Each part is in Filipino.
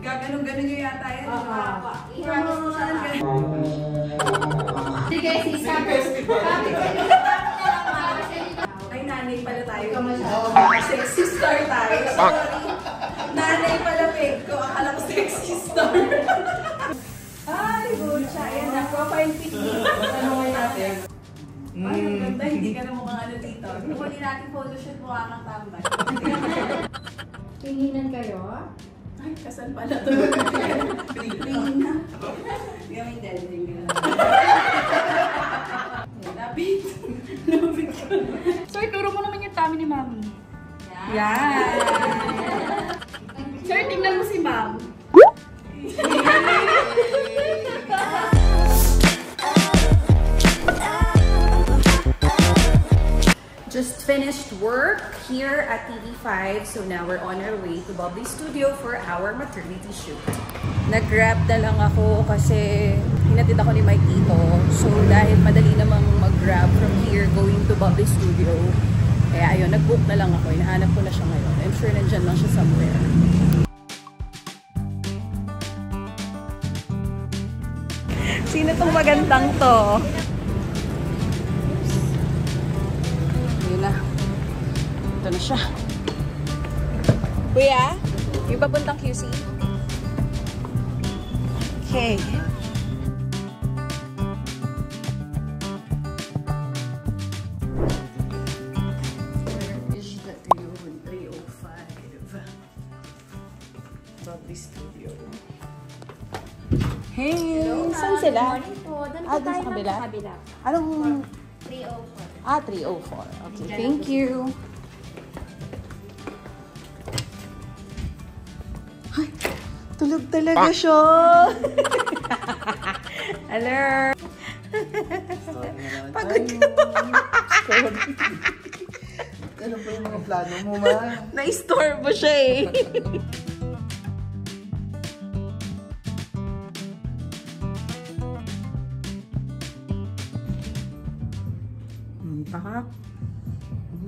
Gaganon-ganon nyo yata yan. Ihanos mo siya. Sige, sister. Ay, nanay pala tayo. Sexy star tayo. Nanay pala peg ko. Akala ko sexy star. Ay, good siya. Ayan na, profile pic. Ano nga natin? Ay, ang ganda. Hindi ka na mukha ano dito. Kukunin natin photoshoot, mukha kang tambay. Tinginan kayo? Ay, kasal pala to. Ring na. Yung intending ka na. Lapit. Lapit ka. Sir, turo mo naman yung tummy ni Mami. Yan. Sir, tingnan mo si Ma'am. Just finished work here at TV5, so now we're on our way to Bubbly Studio for our maternity shoot. Nag-grab na lang ako kasi hinatid ako ni my tito. So dahil madali namang mag-grab from here going to Bubbly Studio, kaya ayun, nag-book na lang ako. Hinahanap ko na siya ngayon. I'm sure nandyan lang siya somewhere. Sino tong magandang to? Na. Ito na siya. Kuya, yung papuntang QC. Okay. Where is the 305? Bubbly Studio. Hey! Saan sila? Doon tayo sa kabila? kabila. Anong... 304. Ah, 304. Okay, thank you. Ay, tulog talaga siya. Hello. Pagod ka. Ano pa yung mga plano mo, ma? Na-istorbo siya eh.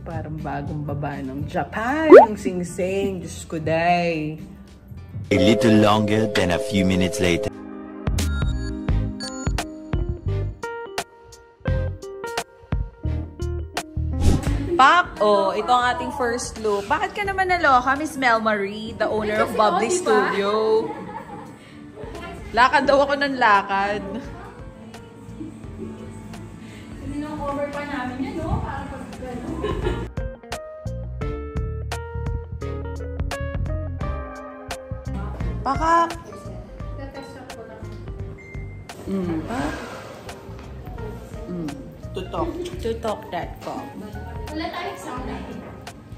Parang bagong baba ng Japan, yung sing-sing. Diyos ko, day. A little longer than a few minutes later. Pak! Oh, ito ang ating first look. Bakit ka naman naloka, Miss Mel Marie, the owner of Bubbly Studio? Lakad daw ako ng lakad. Hindi nang cover pa namin yan, no? Parang Pakak! Tutok.com. wala tayong sound.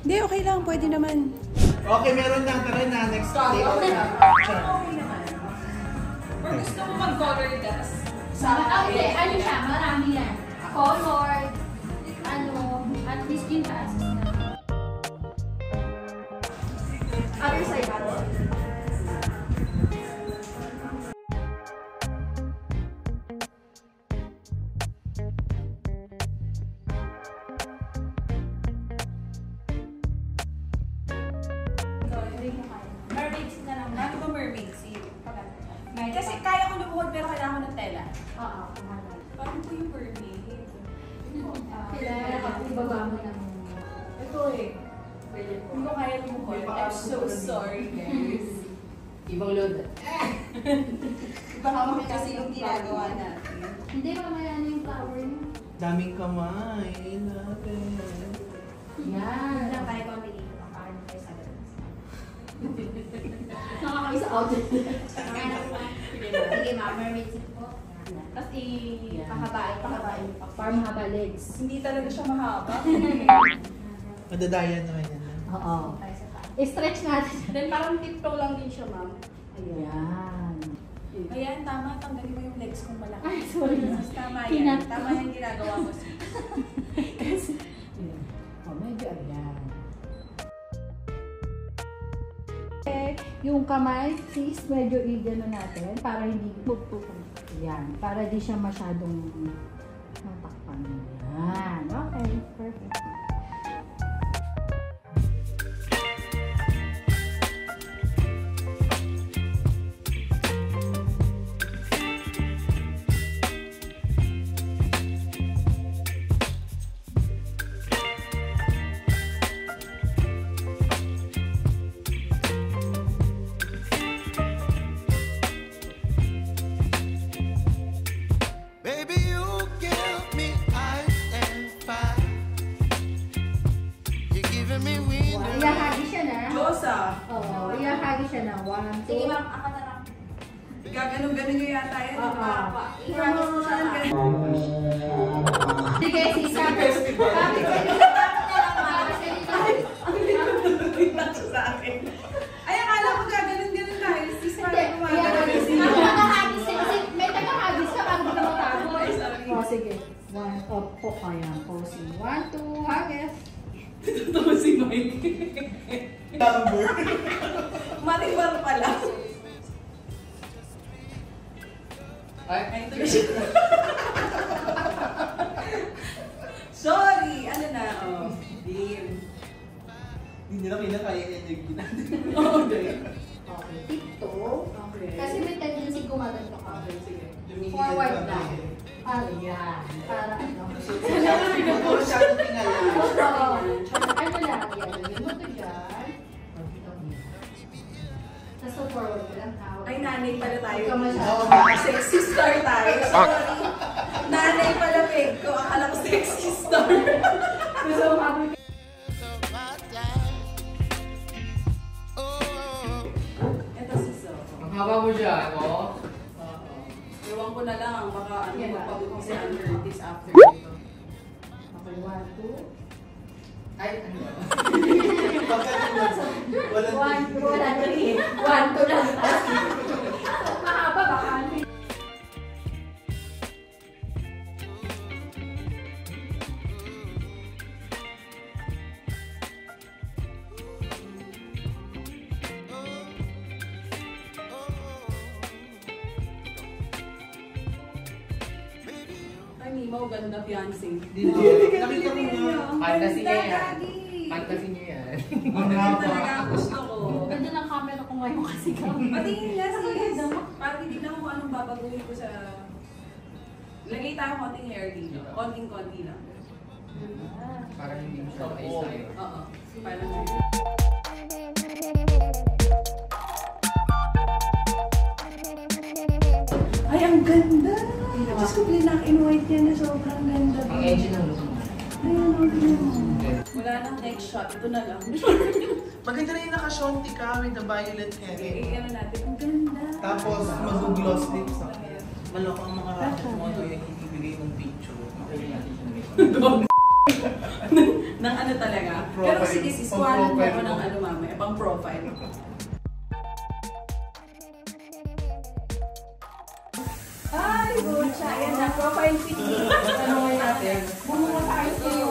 Hindi, okay lang. Pwede naman. Okay, meron na. Tara na. Next day. Or gusto mo mag-color gas? Hindi, ano siya, marami yan. Color, ano, at least yung taas na. Other side ba? Mermaids na lang. Bakit ba mermaids? Kasi kaya ko lumuhod pero kailangan ko ng tela. Oo, Parang po yung mermaid. kailangan ibaba mo ng... Ito eh. Hindi ko kaya lumuhod. I'm so sorry, guys. Ibang load. Iba kami kasi yung ginagawa natin. Hindi, mamaya na yung flower niyo. Daming kamay. Natin. Yan. Lang tayo konti dito. Para mo kayo sa ganun. Nakakami sa outlet. Sige, ma'am. Mermaid sit po. Tapos Pahabain. Para mahaba legs. hindi talaga siya mahaba. Madadaya naman yan. Oo. I-stretch natin. Then parang tiptoe lang din siya, ma'am. Ayan. Ayan, tama. Tanggalin mo yung legs kong malaki. Ay, sorry. Tama yan. Tama yung ginagawa ko. Oh, medyo ayan. Yung kamay, sis, medyo i-gano natin para hindi yan, para di siya masyadong matakpan. Yan. Okay, perfect. ka na. 1, 2. Sige ma'am, ako na lang. Gaganon-ganon nyo yata yan. I-promise ko siya ma'am. Sige, sisa. Sa akin. Ay, akala ko gaganon-ganon tayo. Sis, parang May taga-habis ka bago ka matapos. sorry. O, sige. 1, po kaya. Posing. 1, 2, hagis. Totoo si Mike. Number. Maribar pala. Ay, ito na siya. Sorry! Ano na? Oh, Dean. Hindi nila kinakaya energy natin. Okay. Okay, tip 2. Okay. Kasi may tendency gumaganto ka. Okay, sige. Forward lang. Ayan. Para ano. Puro siya ang tingala. Oo. Ano lang, yan. Lagyan mo ito dyan. Tapos forward ko lang. Ay, nanay pala tayo. Ikaw masyado. Sexy star tayo. Sorry. Nanay pala peg ko. Akala ko sexy star. So, habang Ito si So. Ang haba mo siya, no? Iwan ko na lang. Baka ano, Yan ba? magpabot si under this after dito. Okay, 1, 2. Ay, ano ba? Walang 1, 2, wala na rin. 1, 2 lang. Mahaba baka. Ay, Mimo, ganda fiancé. Hindi. Nakita ko nga. Fantasy niya yan. Daddy. Fantasy niya yan. Ang Yan haba. talaga ang gusto ko. Ganda ng camera ko ngayon kasi Patingin nga sis. Parang hindi na ko anong babaguhin ko sa... Lagay tayo konting hair dito. Konting-konti lang. Parang hindi mo siya ayos tayo. Oo. Parang... Ay, ang ganda! Diyos ko, black and white yan na sobrang ganda. Ang engine ng luto mo. Ayan, okay. Wala nang next shot. Ito na lang. Maganda na yung naka-shonti ka with the violet hair. Ano natin? Ang ganda. Tapos mag-gloss lips ako. Maloko ang mga model yung ibibigay ng picture. Okay natin siya. Nang ano talaga. Profile. Pero sige, sis, kuhanan mo Pang-profile ako mo. ng ano mamaya, pang profile. Ay, Bocha. Ayan na, profile pic. Ano nga natin? Bumuha tayo sa iyo.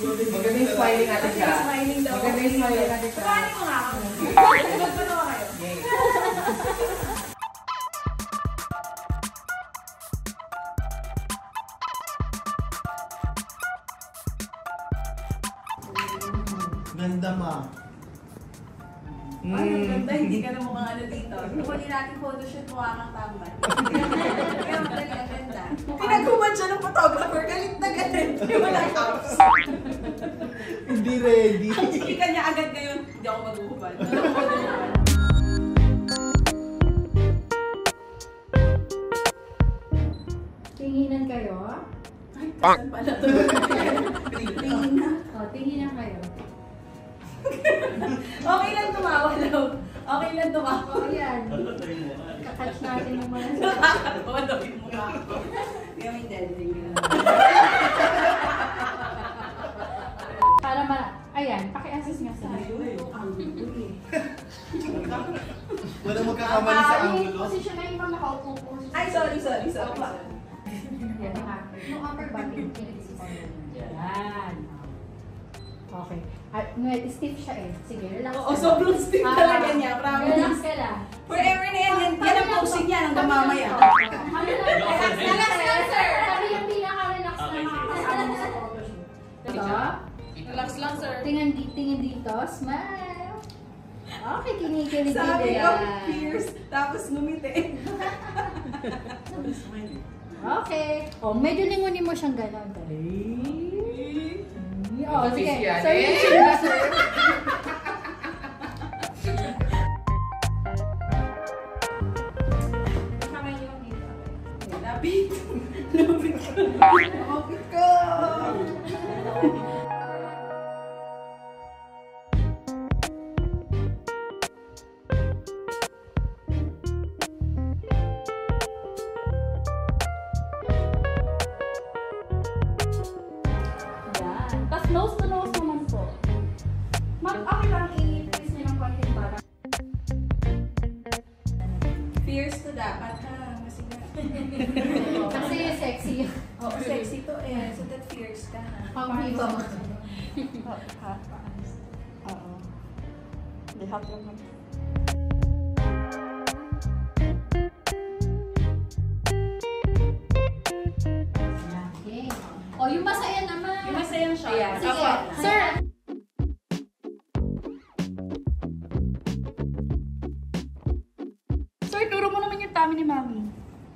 Maganda yung smiling natin siya. Smiling daw. Maganda yung smiling natin siya. Kuhanin mo nga ako. Magpanawa kayo. Yay. Ganda ma. Ay, ang ganda. Hindi ka na mukhang ano dito. Huli natin photoshoot, mukha kang tambay. Kaya madali, ang ganda. Pinagkuman siya ng photographer. Galit na galit. Wala apps. Hindi ready. Chika niya agad ngayon. Hindi ako mag-uhubad. Tinginan kayo. Ay, saan pala ito? Tingin na. O, tinginan kayo. Okay lang tumawa daw. Okay lang tumawa. O, yan. Kakatch natin yung mga Nakakatawa daw yung mukha ko. Hindi kami deadling na. Para ayan, paki-assist nga sa akin. Ang gulo eh. Wala magkakamali sa angulo. Position na yung mga nakaupo po. Ay, sorry. Yan, yung upper body, pinag-isipan mo. Yan. Okay. At, stiff siya eh. Sige, relax Oo, sobrang stiff talaga niya. Relax Promise. ka lang. Forever na yan. Yan ang posing niya hanggang mamaya. Relax lang, sir. Sabi yung pinaka-relax na makakasama mo sa photoshoot. Ito. Relax lang, sir. Tingin dito. Smile. Okay, kinikilig Sabi din ko, yan. fierce. Tapos ngumiti. Okay. Oh, medyo lingunin mo siyang gano'n. Oh, Ito, sige. sis yan. Sir, yung chin ba, sir? Lapit. Lapit ko. Kapit ko! Yan. Tapos nose to nose naman po. Okay lang i-twist niyo ng konting para. Fierce to dapat ha. Kasi nga. Kasi sexy. Oo, sexy to eh. So that fierce ka ha. Pang-iba mo. Oo. Lahat lang. Okay. O, yung masaya naman. Yung masayang shot. Ayan. Sige. Sir, Sir, turo mo naman yung tummy ni Mami.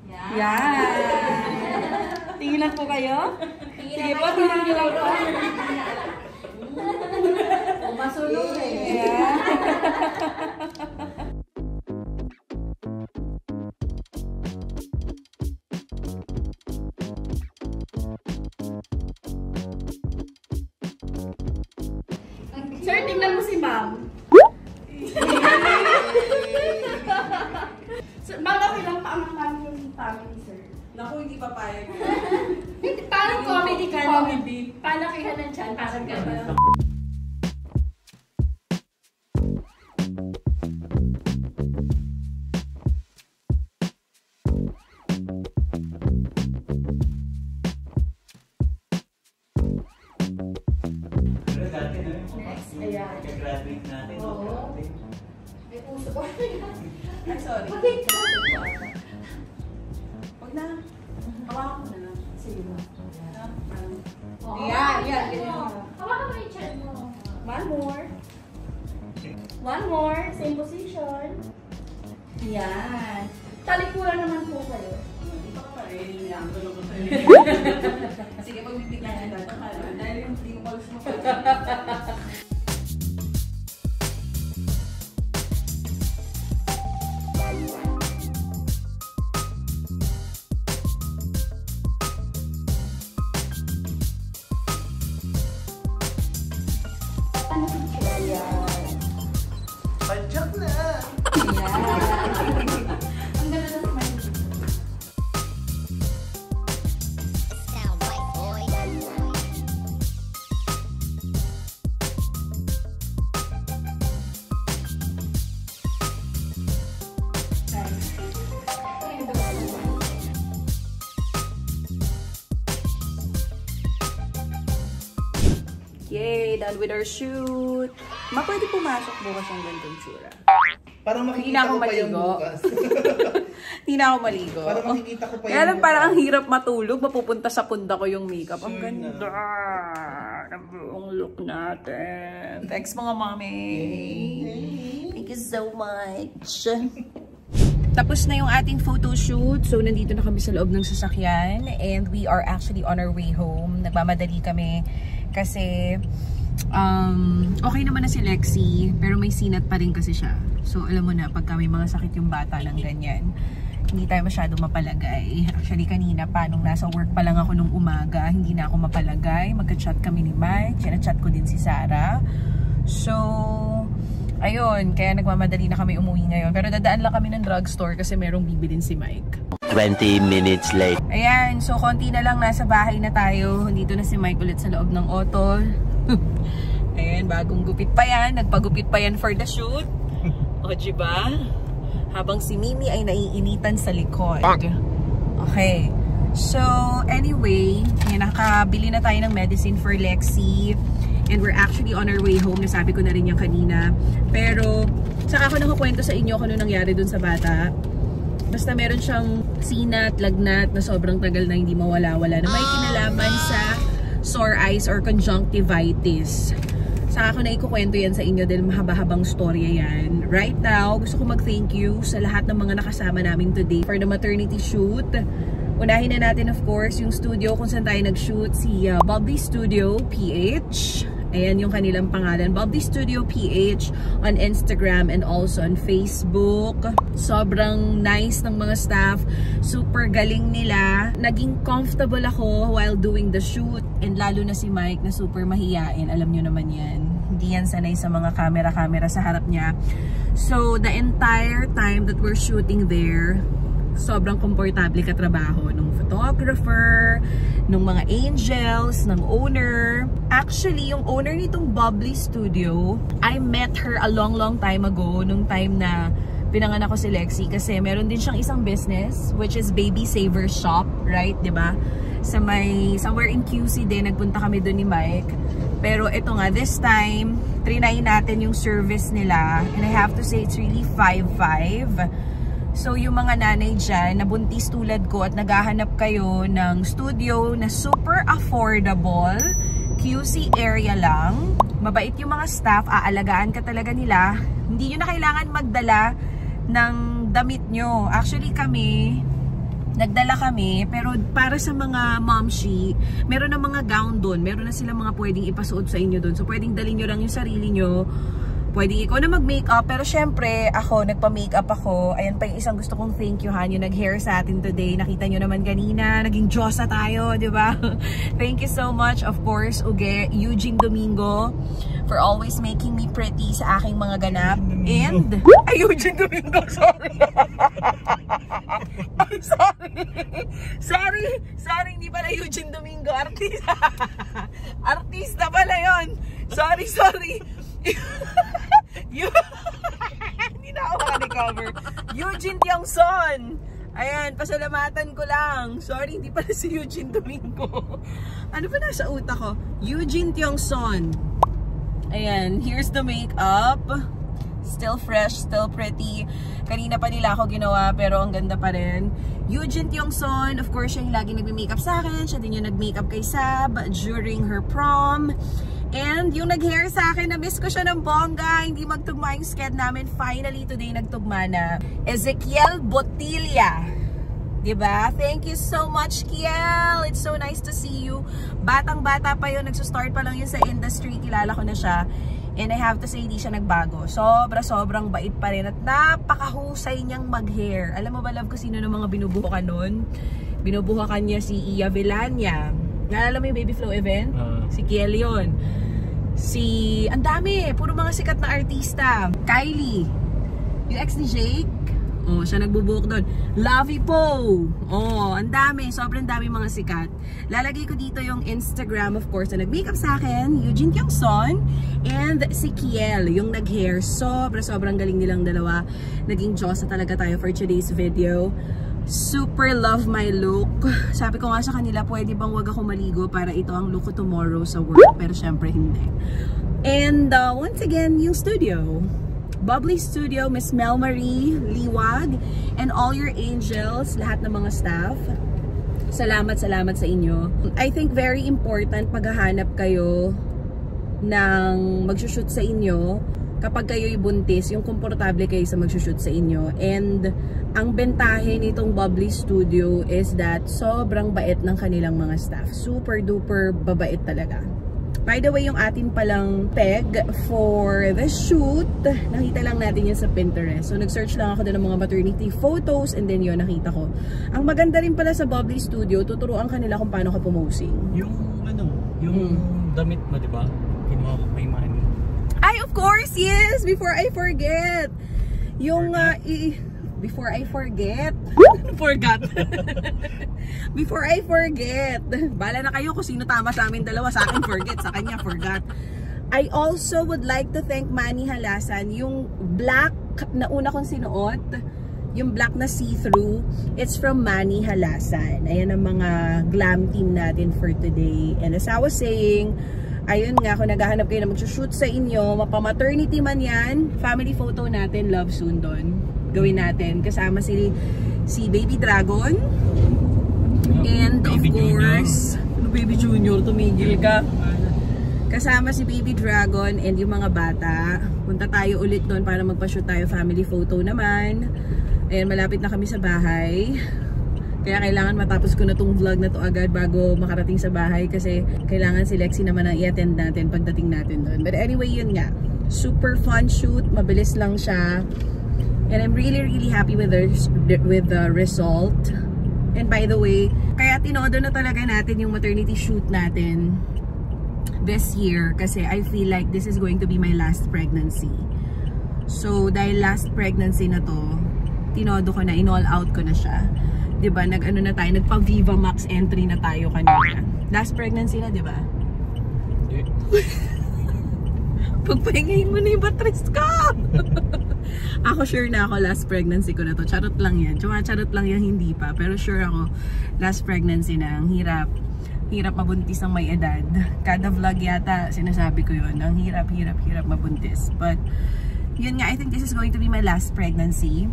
Yan. Yan. Tinginan po kayo? Sige po, tingnan niyo lang po. o masunod eh. Yan. Sir, tingnan mo si Ma'am. Sir, Ma'am, okay lang paamang yung family, sir. Naku, hindi papayag. Parang comedy ka. Comedy. Palakihan ng tiyan. Parang gano'n. Pero dati na yung Next, ayan. graduate natin. Oo. May puso ko. Ay, sorry. Huwag na. Hawakan ko na lang. Sige ba? Yan, yan. Ganyan. Hawakan mo yung tiyan mo. One more. One more. Same position. Yan. Talikuran naman po kayo. Hindi pa ka rin. Inianggulo ko sa'yo. Sige, pagbibigyan kita. Dahil yung dimples mo pa. Ano picture? Yan. Padyak na! Yan. Ang ganda na smile. Yay! Done with our shoot. Ma, pwede pumasok bukas ang ganitong tsura. Parang Hindi makikita na ako ko pa yung maligo. bukas. Hindi na ako maligo. Parang makikita ko pa Kaya lang parang ang hirap matulog. Mapupunta sa punda ko yung makeup. Ang Sure ganda. Ang buong look natin. Thanks mga mami. Thank you so much. Tapos na yung ating photo shoot. So, nandito na kami sa loob ng sasakyan. And we are actually on our way home. Nagmamadali kami kasi okay naman na si Lexi. Pero may sinat pa rin kasi siya. So, alam mo na, pagka may mga sakit yung bata ng ganyan, hindi tayo masyado mapalagay. Actually, kanina pa, nung nasa work pa lang ako nung umaga, hindi na ako mapalagay. Magka-chat kami ni Mike. Chat ko din si Sarah. So, ayun, kaya nagmamadali na kami umuwi ngayon. Pero dadaan lang kami ng drugstore kasi merong bibilin si Mike. 20 minutes later. Ayan, so konti na lang, nasa bahay na tayo. Dito na si Mike ulit sa loob ng auto. Ayan, bagong gupit pa yan. Nagpagupit pa yan for the shoot. O, diba? Habang si Mimi ay naiinitan sa likod. Okay. So, anyway, ayan, nakabili na tayo ng medicine for Lexi. And we're actually on our way home. Nasabi ko na rin yan kanina. Pero, saka ako nakakwento sa inyo kung ano nangyari dun sa bata. Basta meron siyang sinat, lagnat na sobrang tagal na hindi mawala-wala. Na may kinalaman sa sore eyes or conjunctivitis. Saka ako na ikukwento yan sa inyo dahil mahaba-habang storya yan. Right now, gusto ko mag-thank you sa lahat ng mga nakasama namin today for the maternity shoot. Unahin na natin of course yung studio kung saan tayo nag-shoot, si Bubbly Studio PH. Ayan yung kanilang pangalan, Bubbly Studio PH on Instagram and also on Facebook. Sobrang nice ng mga staff. Super galing nila. Naging comfortable ako while doing the shoot. And lalo na si Mike na super mahiyain. Alam nyo naman yan. Hindi yan sanay sa mga camera sa harap niya. So, the entire time that we're shooting there, sobrang komportable katrabaho ng photographer, ng mga angels, ng owner. Actually, yung owner nitong Bubbly Studio, I met her a long time ago, nung time na pinanganak ko si Lexi, kasi meron din siyang isang business, which is Baby Saver Shop, right? Diba? Sa may, somewhere in QC din, nagpunta kami doon ni Mike. Pero ito nga, this time, trinay natin yung service nila, and I have to say, it's really 5-5. So, yung mga nanay dyan, na buntis tulad ko at naghahanap kayo ng studio na super affordable, QC area lang, mabait yung mga staff, aalagaan ka talaga nila, hindi nyo na kailangan magdala ng damit nyo. Actually kami, nagdala kami, pero para sa mga momshi, meron na mga gown doon, meron na silang mga pwedeng ipasuot sa inyo doon. So, pwedeng dalhin nyo lang yung sarili nyo. Pwede ikaw na mag-makeup, pero syempre, ako, nagpa-makeup ako. Ayan pa yung isang gusto kong thank you, Han, yung nag-hair sa atin today. Nakita nyo naman kanina, naging Diyosa tayo, di ba? Thank you so much, of course, Uge, Eugene Domingo, for always making me pretty sa aking mga ganap. And, Eugene Domingo, sorry. I'm sorry, hindi pala Eugene Domingo, artista. Artista pala yun. Sorry. Hindi na ako makarecover. Eugene Tiongson. Ayan, pasalamatan ko lang. Sorry, hindi pala si Eugene Domingo. Ano pa nasa utak ko? Eugene Tiongson. Ayan, here's the makeup. Still fresh, still pretty. Kanina pa nila ako ginawa, pero ang ganda pa rin. Eugene Tiongson, of course, siya yung lagi nagme-makeup sa akin. Siya din yung nag-makeup kay Sab during her prom. And yung nag-hair sa akin, na-miss ko siya ng bongga. Hindi magtugma yung sked namin. Finally, today nagtugma na. Ezekiel Botilla. Diba? Thank you so much, Kiel. It's so nice to see you. Batang-bata pa yun. Nagsusstart pa lang yun sa industry. Kilala ko na siya. And I have to say, hindi siya nagbago. Sobrang bait pa rin. At napakahusay niyang mag-hair. Alam mo ba, love ko sino ng mga binubuhukan nun? Binubuhukan niya si Iya Villania. Naalala mo yung Baby Flow event? Si Kiel yun. Ang dami, puro mga sikat na artista. Kylie, yung ex ni Jake, siya nagbubuhok doon. Lovey Po, ang dami, sobrang dami mga sikat. Lalagay ko dito yung Instagram, of course, na nag-makeup sa akin, Eugene Tiongson, and si Kiel, yung nag-hair. Sobrang galing nilang dalawa. Naging Diyosa talaga tayo for today's video. Super love my look. Sabi ko nga sa kanila, pwede bang wag ako maligo para ito ang look ko tomorrow sa work, pero syempre hindi. And once again, yung studio, Bubbly Studio, Miss Mel Marie Liwag, and all your angels, lahat ng mga staff. Salamat sa inyo. I think very important paghahanap kayo ng magsushoot sa inyo. Kapag kayo'y buntis, yung komportable kayo sa magsushoot sa inyo. And ang bentahe nitong Bubbly Studio is that sobrang bait ng kanilang mga staff. Super duper babait talaga. By the way, yung atin palang peg for the shoot, nakita lang natin yan sa Pinterest. So nag-search lang ako doon ng mga maternity photos, and then yun, nakita ko. Ang maganda rin pala sa Bubbly Studio, tuturuan kanila kung paano ka pumosing. Yung damit mo, di ba? Kinuha ko kay Manny. Ay, of course, yes! Before I forget. Yung, before I forget. Before I forget. Bala na kayo kung sino tama sa amin dalawa. Sa akin, forget. Sa kanya, forgot. I also would like to thank Manny Halasan. Yung black na una kong sinuot, yung black na see-through, it's from Manny Halasan. Ayan ang mga glam team natin for today. And as I was saying, ayun nga, kung naghahanap kayo na magsushoot sa inyo, mapa-maternity man yan, family photo natin, love soon doon. Gawin natin. Kasama si Baby Dragon. And of course, Baby Junior, tumigil ka. Kasama si Baby Dragon and yung mga bata. Punta tayo ulit doon para magpa-shoot tayo family photo naman. Ayan, malapit na kami sa bahay. Kaya kailangan matapos ko na tong vlog na to agad bago makarating sa bahay kasi kailangan si Lexi naman ang i-attend natin pagdating natin doon. But anyway, yun nga. Super fun shoot. Mabilis lang siya. And I'm really happy with the result. And by the way, kaya tinodo na talaga natin yung maternity shoot natin this year kasi I feel like this is going to be my last pregnancy. So, dahil last pregnancy na to, tinodo ko na, in-all out ko na siya. Diba, nag-ano na tayo, nagpa-Viva Max entry na tayo kanina. Last pregnancy na, diba? Pagpahingayin mo na yung batteries ko! Ako sure na ako last pregnancy ko na to. Charot lang yan. Charot lang yan, hindi pa. Pero sure ako, last pregnancy na. Ang hirap mabuntis ang may edad. Kada vlog yata, sinasabi ko yun. Ang hirap mabuntis. But, yun nga, I think this is going to be my last pregnancy.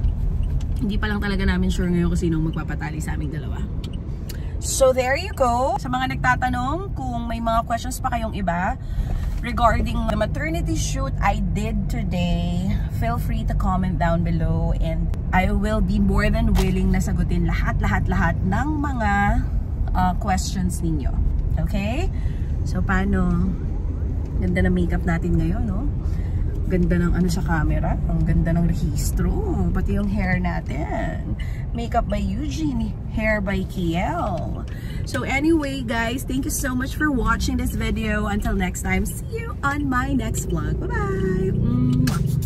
Hindi pa lang talaga namin sure ngayon kung sino magpapatali sa aming dalawa. So, there you go. Sa mga nagtatanong kung may mga questions pa kayong iba regarding the maternity shoot I did today, feel free to comment down below and I will be more than willing na sagutin lahat ng mga questions ninyo. Okay? So, paano? Ganda na makeup natin ngayon, no? Ganda ng ano sa camera, ang ganda ng rehistro, pati yung hair natin. Makeup by Eugene, hair by Kiel. So anyway guys, thank you so much for watching this video. Until next time, see you on my next vlog. Bye bye.